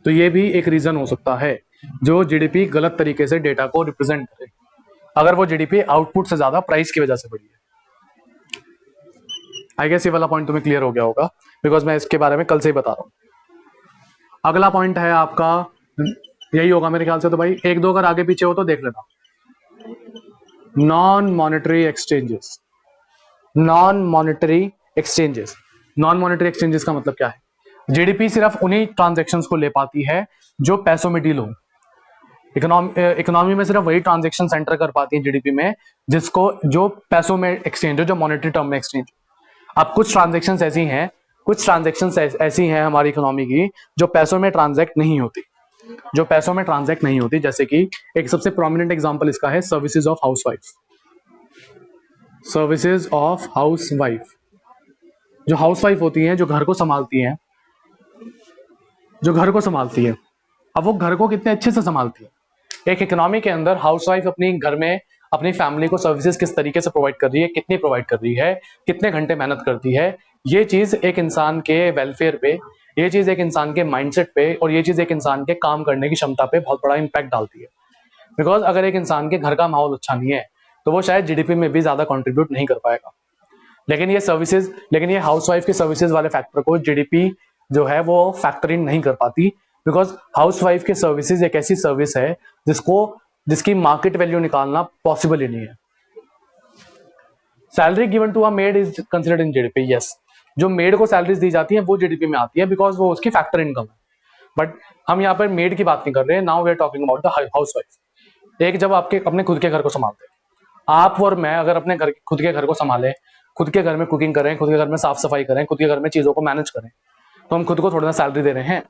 तो ये भी एक रीजन हो सकता है जो जीडीपी गलत तरीके से डेटा को रिप्रेजेंट करे, अगर वो जीडीपी आउटपुट से ज्यादा प्राइस की वजह से बढ़ी है। आई गेस ये वाला पॉइंट तुम्हें क्लियर हो गया होगा, बिकॉज मैं इसके बारे में कल से ही बता रहा हूं। अगला पॉइंट है आपका, यही होगा मेरे ख्याल से, तो भाई एक दो अगर आगे पीछे हो तो देख लेना। Non monetary exchanges. Non monetary exchanges का मतलब क्या है? जीडीपी सिर्फ उन्हीं ट्रांजैक्शंस को ले पाती है जो पैसों में डील हो। इकोनॉमी में सिर्फ वही ट्रांजैक्शन एंटर कर पाती है जीडीपी में जो पैसों में एक्सचेंज हो, जो मॉनेटरी टर्म में एक्सचेंज। अब कुछ ट्रांजैक्शंस ऐसी हैं हमारी इकोनॉमी की जो पैसों में ट्रांजैक्ट नहीं होती, जैसे कि एक सबसे प्रोमिनेंट एग्जांपल इसका है सर्विसेज ऑफ हाउसवाइफ। जो हाउसवाइफ होती हैं, जो घर को संभालती हैं, अब वो घर को कितने अच्छे से संभालती है। एक इकोनॉमी के अंदर हाउसवाइफ अपनी घर में अपनी फैमिली को सर्विसेज किस तरीके से प्रोवाइड कर रही है, कितनी प्रोवाइड कर रही है, कितने घंटे मेहनत करती है, ये चीज एक इंसान के वेलफेयर पे, ये चीज एक इंसान के माइंडसेट पे, और ये चीज एक इंसान के काम करने की क्षमता पे बहुत बड़ा इंपैक्ट डालती है। बिकॉज अगर एक इंसान के घर का माहौल अच्छा नहीं है तो वो शायद जीडीपी में भी ज्यादा कंट्रीब्यूट नहीं कर पाएगा। लेकिन ये हाउसवाइफ के सर्विसेज वाले फैक्टर को जीडीपी जो है वो फैक्टर इन नहीं कर पाती, बिकॉज हाउसवाइफ के सर्विसेज एक ऐसी सर्विस है जिसकी मार्केट वैल्यू निकालना पॉसिबल ही नहीं है। Salary given to a maid is considered in GDP, yes. जो मेड को सैलरीज दी जाती है वो जीडीपी में आती है, बिकॉज वो उसकी फैक्टर इनकम है। बट हम यहाँ पर मेड की बात नहीं कर रहे, now we are talking about the housewife. एक जब आपके अपने खुद के घर को संभालते हैं, आप और मैं अगर अपने खुद के घर को संभालें, खुद के घर में कुकिंग करें, खुद के घर में साफ सफाई करें, खुद के घर में चीज़ों को मैनेज करें, तो हम खुद को थोड़ा ना सैलरी दे रहे हैं।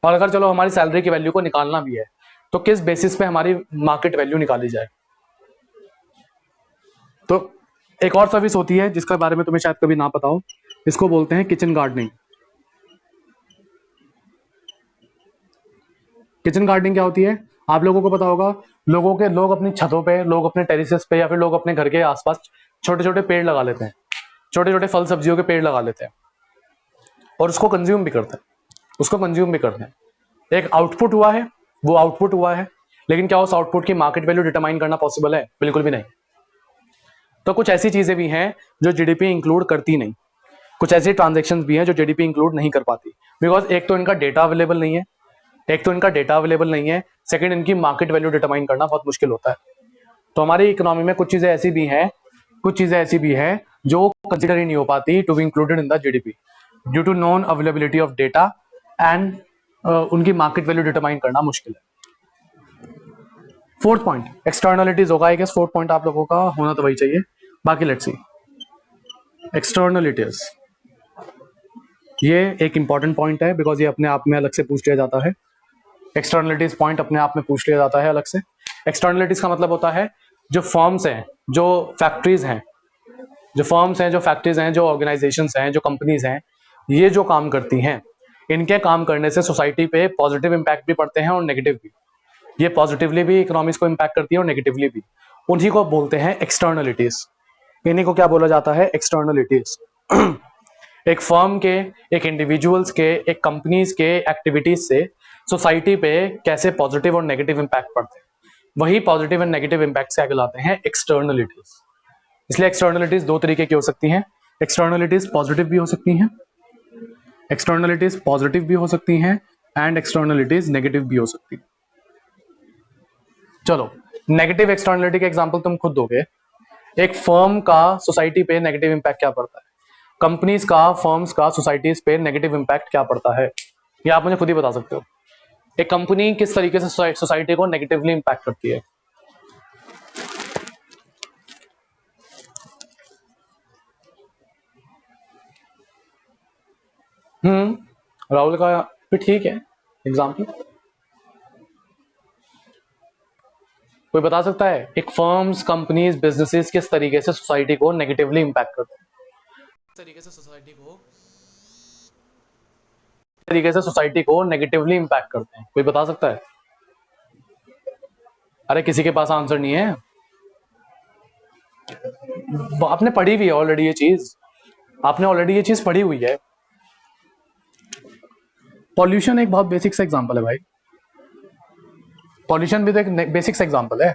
और अगर चलो हमारी सैलरी की वैल्यू को निकालना भी है तो किस बेसिस पे हमारी मार्केट वैल्यू निकाली जाए। तो एक और सर्विस होती है जिसके बारे में तुम्हें शायद कभी ना पता हो, इसको बोलते हैं किचन गार्डनिंग। किचन गार्डनिंग क्या होती है आप लोगों को पता होगा। लोग अपनी छतों पे, लोग अपने टेरिसेस पे या फिर लोग अपने घर के आसपास छोटे छोटे पेड़ लगा लेते हैं, छोटे छोटे फल सब्जियों के पेड़ लगा लेते हैं और उसको कंज्यूम भी करते हैं। एक आउटपुट हुआ है, वो आउटपुट हुआ है, लेकिन क्या उस आउटपुट की मार्केट वैल्यू डिटरमाइन करना पॉसिबल है? बिल्कुल भी नहीं। तो कुछ ऐसी चीजें भी हैं जो जीडीपी इंक्लूड करती नहीं, कुछ ऐसी ट्रांजेक्शन्स भी हैं जो जीडीपी इंक्लूड नहीं कर पाती, बिकॉज एक तो इनका डेटा अवेलेबल नहीं है, सेकंड इनकी मार्केट वैल्यू डिटरमाइन करना बहुत मुश्किल होता है। तो हमारी इकोनॉमी में कुछ चीजें ऐसी भी हैं जो कंसिडर ही नहीं हो पाती to be included in the GDP due to non availability of data and उनकी मार्केट वैल्यू डिटरमाइन करना मुश्किल है। फोर्थ पॉइंट एक्सटर्नलिटीज होगा। आई गेस फोर्थ पॉइंट आप लोगों का होना तो वही चाहिए। बाकी लेट्स सी एक्सटर्नलिटीज, ये एक इंपॉर्टेंट पॉइंट है बिकॉज ये अपने आप में अलग से पूछ लिया जाता है। एक्सटर्नलिटीज पॉइंट अपने आप में पूछ लिया जाता है अलग से। एक्सटर्नलिटीज का मतलब होता है जो फर्म्स हैं, जो फैक्ट्रीज हैं, जो ऑर्गेनाइजेशंस हैं, जो कंपनीज हैं, ये जो काम करती हैं, इनके काम करने से सोसाइटी पे पॉजिटिव इंपैक्ट भी पड़ते हैं और नेगेटिव भी। ये पॉजिटिवली भी इकोनॉमिक्स को इंपैक्ट करती है और नेगेटिवली भी। उन्हीं को बोलते हैं एक्सटर्नलिटीज। इन्हीं को क्या बोला जाता है? एक्सटर्नलिटीज। एक फर्म के, एक इंडिविजुअल्स के, एक कंपनीज के एक्टिविटीज से सोसाइटी पे कैसे पॉजिटिव और नेगेटिव इंपैक्ट पड़ते हैं, वही पॉजिटिव एंड नेगेटिव इंपैक्ट से कहलाते हैं एक्सटर्नलिटीज। इसलिए एक्सटर्नलिटीज दो तरीके की हो सकती हैं। एक्सटर्नलिटीज पॉजिटिव भी हो सकती हैं, एंड एक्सटर्नलिटीज नेगेटिव भी हो सकती है। चलो नेगेटिव एक्सटर्नलिटी का एग्जांपल तुम खुद दोगे। एक फर्म का सोसाइटी पे नेगेटिव इंपैक्ट क्या पड़ता है, कंपनीज का, फर्म्स का सोसाइटीज पे नेगेटिव इंपैक्ट क्या पड़ता है, ये आप मुझे खुद ही बता सकते हो। एक कंपनी किस तरीके से सोसाइटी को नेगेटिवली इंपैक्ट करती है? राहुल का भी ठीक है एग्जाम्पल। कोई बता सकता है एक फर्म्स, कंपनीज, बिजनेसेस किस तरीके से सोसाइटी को नेगेटिवली इंपैक्ट करते हैं? सोसाइटी को नेगेटिवली इंपैक्ट करते हैं, कोई बता सकता है? अरे किसी के पास आंसर नहीं है। आपने पढ़ी हुई है ऑलरेडी ये चीज, पढ़ी हुई है। पॉल्यूशन एक बहुत बेसिक सा एग्जांपल है भाई। पॉल्यूशन भी तो एक बेसिक सा एग्जांपल है।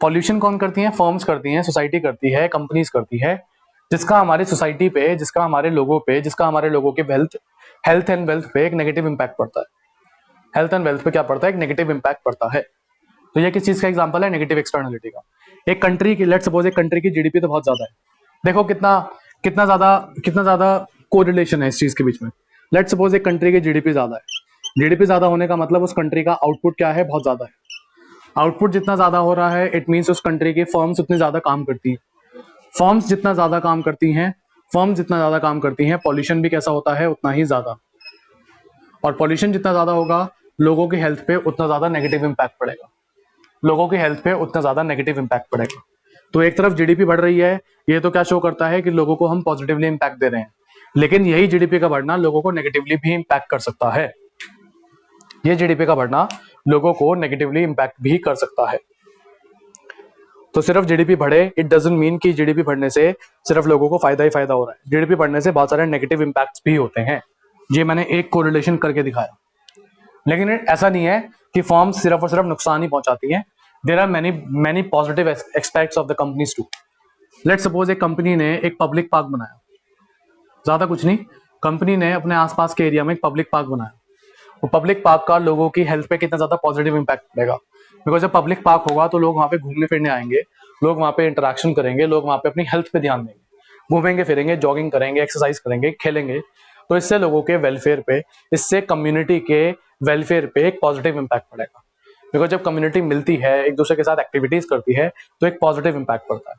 पॉल्यूशन कौन करती है? फर्म्स करती हैं, सोसाइटी करती है, कंपनीज करती है, जिसका हमारी सोसाइटी पे, जिसका हमारे लोगों पे, जिसका हमारे लोगों के हेल्थ एंड वेल्थ पे एक नेगेटिव इंपैक्ट पड़ता है। हेल्थ एंड वेल्थ पे क्या पड़ता है? एक नेगेटिव इंपैक्ट पड़ता है। तो ये किस चीज का एग्जांपल है? नेगेटिव एक्सटर्नलिटी का। एक कंट्री की, लेट्स सपोज एक कंट्री की जीडीपी तो बहुत ज्यादा है, देखो कितना ज्यादा कोरिलेशन है इस चीज के बीच में। लेट्स सपोज एक कंट्री की जीडीपी ज्यादा है, जीडीपी ज्यादा होने का मतलब उस कंट्री का आउटपुट क्या है? बहुत ज्यादा है। आउटपुट जितना ज्यादा हो रहा है, इट मीन्स उस कंट्री की फर्म्स उतनी ज्यादा काम करती है। फर्म्स जितना ज्यादा काम करती हैं, पॉल्यूशन भी कैसा होता है? उतना ही ज्यादा। और पॉल्यूशन जितना ज्यादा होगा, लोगों की हेल्थ पे उतना ज्यादा नेगेटिव इंपैक्ट पड़ेगा। तो एक तरफ जीडीपी बढ़ रही है, ये तो क्या शो करता है कि लोगों को हम पॉजिटिवली इंपैक्ट दे रहे हैं, लेकिन यही जीडीपी का बढ़ना लोगों को नेगेटिवली भी इंपैक्ट कर सकता है। ये जीडीपी का बढ़ना लोगों को नेगेटिवली इंपैक्ट भी कर सकता है। तो सिर्फ जीडीपी बढ़े, इट डजंट मीन कि जीडीपी बढ़ने से सिर्फ लोगों को फायदा ही फायदा हो रहा है। जीडीपी बढ़ने से बहुत सारे नेगेटिव इंपैक्ट्स भी होते हैं, ये मैंने एक कोरिलेशन करके दिखाया। लेकिन ऐसा नहीं है कि फर्म्स सिर्फ और सिर्फ नुकसान ही पहुंचाती हैं। There are many positive aspects of the companies too. Let's suppose एक कंपनी ने एक पब्लिक पार्क बनाया, ज्यादा कुछ नहीं, कंपनी ने अपने आसपास के एरिया में एक पब्लिक पार्क बनाया। वो पब्लिक पार्क का लोगों की हेल्थ पे कितना ज्यादा पॉजिटिव इंपैक्ट पड़ेगा, बिकॉज जब पब्लिक पार्क होगा तो लोग वहाँ पे घूमने फिरने आएंगे, लोग वहाँ पे इंटरेक्शन करेंगे, लोग वहाँ पे अपनी हेल्थ पे ध्यान देंगे, घूमेंगे फिरेंगे, जॉगिंग करेंगे, एक्सरसाइज करेंगे, खेलेंगे। तो इससे लोगों के वेलफेयर पे, इससे कम्युनिटी के वेलफेयर पे एक पॉजिटिव इंपैक्ट पड़ेगा। बिकॉज जब कम्युनिटी मिलती है, एक दूसरे के साथ एक्टिविटीज करती है, तो एक पॉजिटिव इंपैक्ट पड़ता है।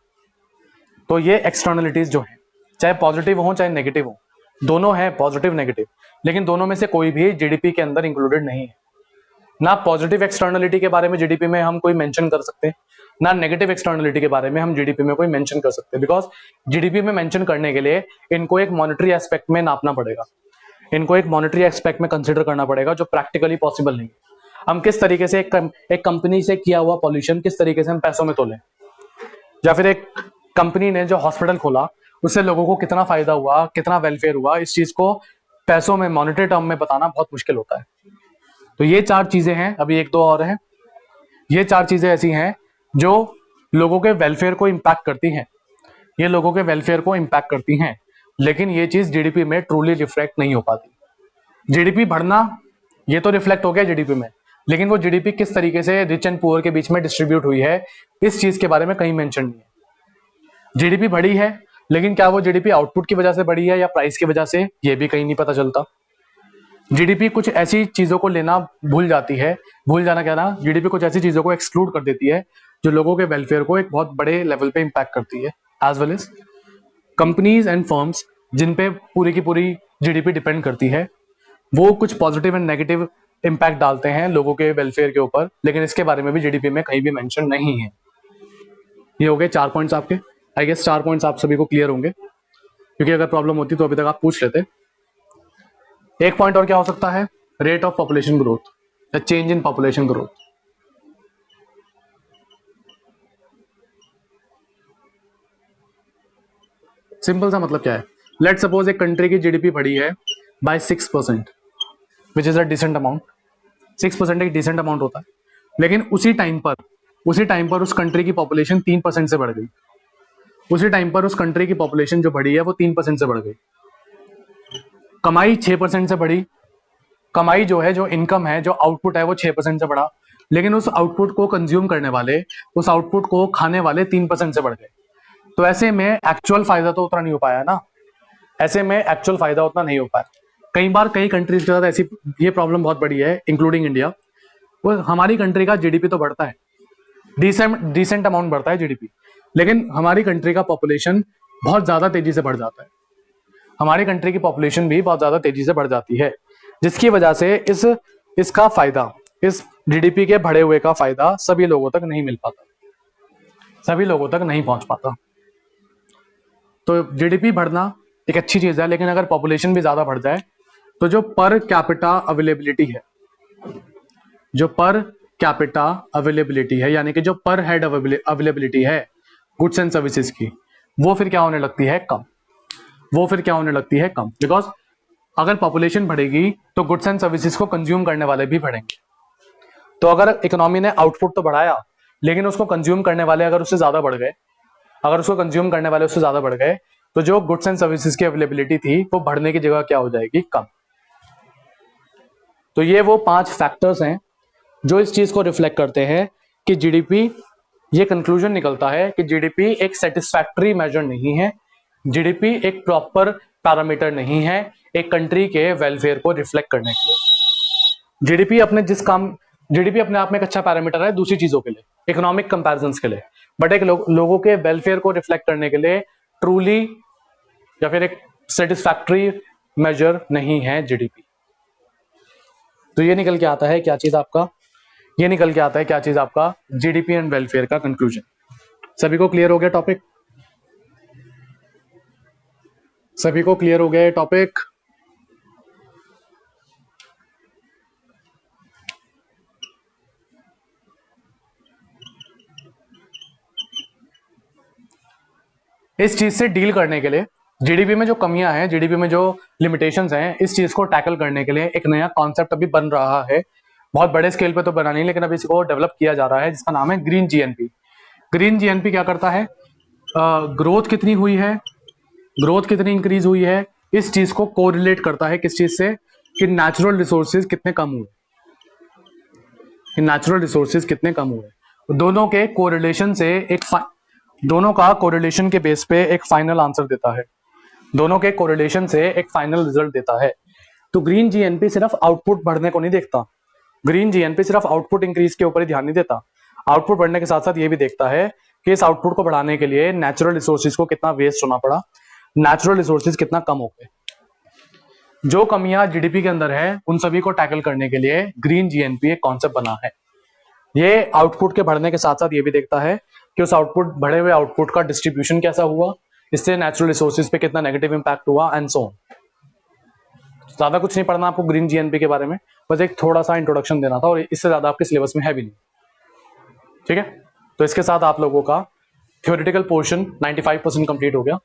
तो ये एक्सटर्नलिटीज जो है, चाहे पॉजिटिव हो चाहे नेगेटिव हो, दोनों है पॉजिटिव नेगेटिव, लेकिन दोनों में से कोई भी जीडीपी के अंदर इंक्लूडेड नहीं है। ना पॉजिटिव एक्सटर्नलिटी के बारे में जीडीपी में हम कोई मेंशन कर सकते, ना नेगेटिव एक्सटर्नलिटी के बारे में हम जीडीपी में कोई मेंशन कर सकते, बिकॉज जीडीपी में मेंशन करने के लिए इनको एक मॉनेटरी एस्पेक्ट में नापना पड़ेगा, इनको एक मॉनेटरी एस्पेक्ट में कंसिडर करना पड़ेगा, जो प्रैक्टिकली पॉसिबल नहीं। हम किस तरीके से एक कंपनी से किया हुआ पॉल्यूशन किस तरीके से हम पैसों में तोलें, या फिर एक कंपनी ने जो हॉस्पिटल खोला उससे लोगों को कितना फायदा हुआ, कितना वेलफेयर हुआ, इस चीज को पैसों में मॉनेटरी टर्म में बताना बहुत मुश्किल होता है। तो ये 4 चीजें हैं, अभी 1-2 और हैं। ये 4 चीजें ऐसी हैं जो लोगों के वेलफेयर को इम्पैक्ट करती हैं, ये लोगों के वेलफेयर को इम्पैक्ट करती हैं, लेकिन ये चीज जीडीपी में ट्रूली रिफ्लेक्ट नहीं हो पाती। जीडीपी बढ़ना ये तो रिफ्लेक्ट हो गया जीडीपी में, लेकिन वो जीडीपी किस तरीके से रिच एंड पुअर के बीच में डिस्ट्रीब्यूट हुई है, इस चीज के बारे में कहीं मेंशन नहीं है। जीडीपी बढ़ी है, लेकिन क्या वो जीडीपी आउटपुट की वजह से बढ़ी है या प्राइस की वजह से, ये भी कहीं नहीं पता चलता। जीडीपी कुछ ऐसी चीजों को लेना भूल जाती है, भूल जाना क्या ना, जीडीपी कुछ ऐसी चीजों को एक्सक्लूड कर देती है जो लोगों के वेलफेयर को एक बहुत बड़े लेवल पे इंपैक्ट करती है। As well as companies and firms जिन पे पूरी की पूरी जीडीपी डिपेंड करती है, वो कुछ पॉजिटिव एंड नेगेटिव इम्पैक्ट डालते हैं लोगों के वेलफेयर के ऊपर, लेकिन इसके बारे में भी जीडीपी में कहीं भी मेंशन नहीं है। ये हो गए 4 पॉइंट्स आपके। आई गेस 4 पॉइंट्स आप सभी को क्लियर होंगे, क्योंकि अगर प्रॉब्लम होती तो अभी तक आप पूछ लेते। एक पॉइंट और क्या हो सकता है, रेट ऑफ पॉपुलेशन ग्रोथ या change in population growth. Simple सा मतलब क्या है, लेट सपोज एक कंट्री की जीडीपी बढ़ी है by 6%, which is a decent amount. 6% एक डिसेंट अमाउंट होता है, लेकिन उसी टाइम पर उस कंट्री की पॉपुलेशन 3% से बढ़ गई। उसी टाइम पर उस कंट्री की पॉपुलेशन जो बढ़ी है वो 3% से बढ़ गई। कमाई 6% से बढ़ी, कमाई जो है, जो इनकम है, जो आउटपुट है, वो 6% से बढ़ा, लेकिन उस आउटपुट को कंज्यूम करने वाले, उस आउटपुट को खाने वाले 3% से बढ़ गए। तो ऐसे में एक्चुअल फायदा तो उतना नहीं हो पाया ना, ऐसे में एक्चुअल फायदा उतना नहीं हो पाया। कई बार कई कंट्रीज के साथ ऐसी ये प्रॉब्लम बहुत बड़ी है, इंक्लूडिंग इंडिया। वो हमारी कंट्री का जीडीपी तो बढ़ता है, डिसेंट अमाउंट बढ़ता है जीडीपी, लेकिन हमारी कंट्री का पॉपुलेशन बहुत ज्यादा तेजी से बढ़ जाता है, हमारी कंट्री की पॉपुलेशन भी बहुत ज्यादा तेजी से बढ़ जाती है, जिसकी वजह से इसका फायदा, इस जीडीपी के बढ़े हुए का फायदा सभी लोगों तक नहीं मिल पाता, सभी लोगों तक नहीं पहुंच पाता। तो जीडीपी बढ़ना एक अच्छी चीज है, लेकिन अगर पॉपुलेशन भी ज्यादा बढ़ जाए तो जो पर कैपिटा अवेलेबिलिटी है, जो पर कैपिटा अवेलेबिलिटी है, यानी कि जो पर हेड अवेलेबिलिटी है गुड्स एंड सर्विसेज की, वो फिर क्या होने लगती है, कम। वो फिर क्या होने लगती है, कम। बिकॉज अगर पॉपुलेशन बढ़ेगी तो गुड्स एंड सर्विसेज को कंज्यूम करने वाले भी बढ़ेंगे। तो अगर इकोनॉमी ने आउटपुट तो बढ़ाया, लेकिन उसको कंज्यूम करने वाले अगर उससे ज्यादा बढ़ गए, अगर उसको कंज्यूम करने वाले उससे ज्यादा बढ़ गए, तो जो गुड्स एंड सर्विसेज की अवेलेबिलिटी थी वो बढ़ने की जगह क्या हो जाएगी, कम। तो ये वो 5 फैक्टर्स हैं जो इस चीज को रिफ्लेक्ट करते हैं कि जीडीपी, ये कंक्लूजन निकलता है कि जीडीपी एक सेटिस्फैक्टरी मेजर नहीं है, जीडीपी एक प्रॉपर पैरामीटर नहीं है एक कंट्री के वेलफेयर को रिफ्लेक्ट करने के लिए। जीडीपी अपने आप में एक अच्छा पैरामीटर है दूसरी चीजों के लिए, इकोनॉमिक कंपैरिजंस के लिए, बट एक लोगों के वेलफेयर को रिफ्लेक्ट करने के लिए ट्रूली या फिर एक सेटिस्फैक्टरी मेजर नहीं है जीडीपी। तो ये निकल के आता है क्या चीज आपका, ये निकल के आता है क्या चीज आपका, जीडीपी एंड वेलफेयर का कंक्लूजन। सभी को क्लियर हो गया टॉपिक, सभी को क्लियर हो गया टॉपिक। इस चीज से डील करने के लिए, जीडीपी में जो कमियां हैं, जीडीपी में जो लिमिटेशंस हैं, इस चीज को टैकल करने के लिए एक नया कॉन्सेप्ट अभी बन रहा है, बहुत बड़े स्केल पे तो बना नहीं, लेकिन अभी इसको डेवलप किया जा रहा है, जिसका नाम है ग्रीन जीएनपी। ग्रीन जीएनपी क्या करता है, ग्रोथ कितनी हुई है, ग्रोथ कितनी इंक्रीज हुई है, इस चीज को कोरिलेट करता है किस चीज से, कि नेचुरल रिसोर्सेज कितने कम हुए, कि नेचुरल रिसोर्सेज कितने कम हुए। दोनों के कोरिलेशन से दोनों का कोरिलेशन के बेस पे एक फाइनल आंसर देता है, दोनों के कोरिलेशन से एक फाइनल रिजल्ट देता है। तो ग्रीन जीएनपी सिर्फ आउटपुट बढ़ने को नहीं देखता, ग्रीन जीएनपी सिर्फ आउटपुट इंक्रीज के ऊपर ही ध्यान नहीं देता, आउटपुट बढ़ने के साथ साथ ये भी देखता है कि इस आउटपुट को बढ़ाने के लिए नेचुरल रिसोर्सेज को कितना वेस्ट होना पड़ा, नेचुरल रिसोर्सेज कितना कम हो गए। जो कमियां जीडीपी के अंदर है उन सभी को टैकल करने के लिए ग्रीन जीएनपी एक कॉन्सेप्ट बना है। ये आउटपुट के बढ़ने के साथ साथ ये भी देखता है कि उस आउटपुट बढ़े हुए आउटपुट का डिस्ट्रीब्यूशन कैसा हुआ, इससे नेचुरल रिसोर्सेज पे कितना नेगेटिव इंपैक्ट हुआ एंड सो ऑन। ज्यादा कुछ नहीं पढ़ना आपको ग्रीन जीएनपी के बारे में, बस एक थोड़ा सा इंट्रोडक्शन देना था और इससे ज्यादा आपके सिलेबस में है भी नहीं। ठीक है, तो इसके साथ आप लोगों का थ्योरेटिकल पोर्शन 95% कंप्लीट हो गया।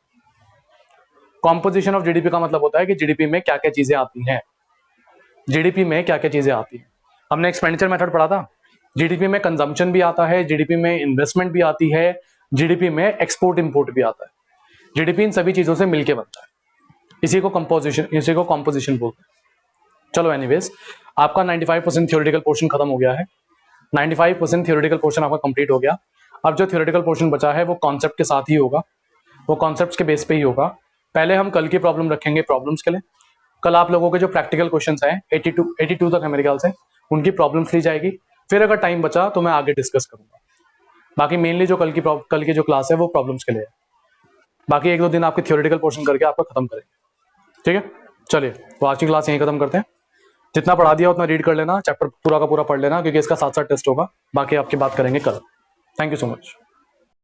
कॉम्पोजिशन ऑफ जीडीपी का मतलब होता है कि जीडीपी में क्या क्या चीजें आती हैं, जीडीपी में क्या क्या चीजें आती हैं। हमने एक्सपेंडिचर मेथड पढ़ा था। जीडीपी में कंजम्पशन भी आता है, जीडीपी में इन्वेस्टमेंट भी आती है, जीडीपी में एक्सपोर्ट इंपोर्ट भी आता है। जीडीपी इन सभी चीजों से मिलकर बनता है, इसी को कॉम्पोजिशन बोलते हैं। चलो एनीवेज, आपका 95% थ्योरेटिकल पोर्शन खत्म हो गया है। 95% थ्योरेटिकल पोर्शन आपका कंप्लीट हो गया। अब जो थ्योरेटिकल पोर्शन बचा है वो कॉन्सेप्ट के साथ ही होगा, वो कॉन्सेप्ट्स के बेस पे ही होगा। पहले हम कल की प्रॉब्लम रखेंगे प्रॉब्लम्स के लिए। कल आप लोगों के जो प्रैक्टिकल क्वेश्चंस हैं 82 तक है मेरे ख्याल से, उनकी प्रॉब्लम्स ली जाएगी। फिर अगर टाइम बचा तो मैं आगे डिस्कस करूंगा। बाकी मेनली जो कल की जो क्लास है वो प्रॉब्लम्स के लिए है। बाकी 1-2 दिन आपके थ्योरेटिकल पोर्शन करके आपका खत्म करेंगे। ठीक है, चलिए तो आज की क्लास यहीं खत्म करते हैं। जितना पढ़ा दिया उतना रीड कर लेना, चैप्टर पूरा का पूरा पढ़ लेना, क्योंकि इसका साथ साथ टेस्ट होगा। बाकी आपकी बात करेंगे कल। Thank you so much.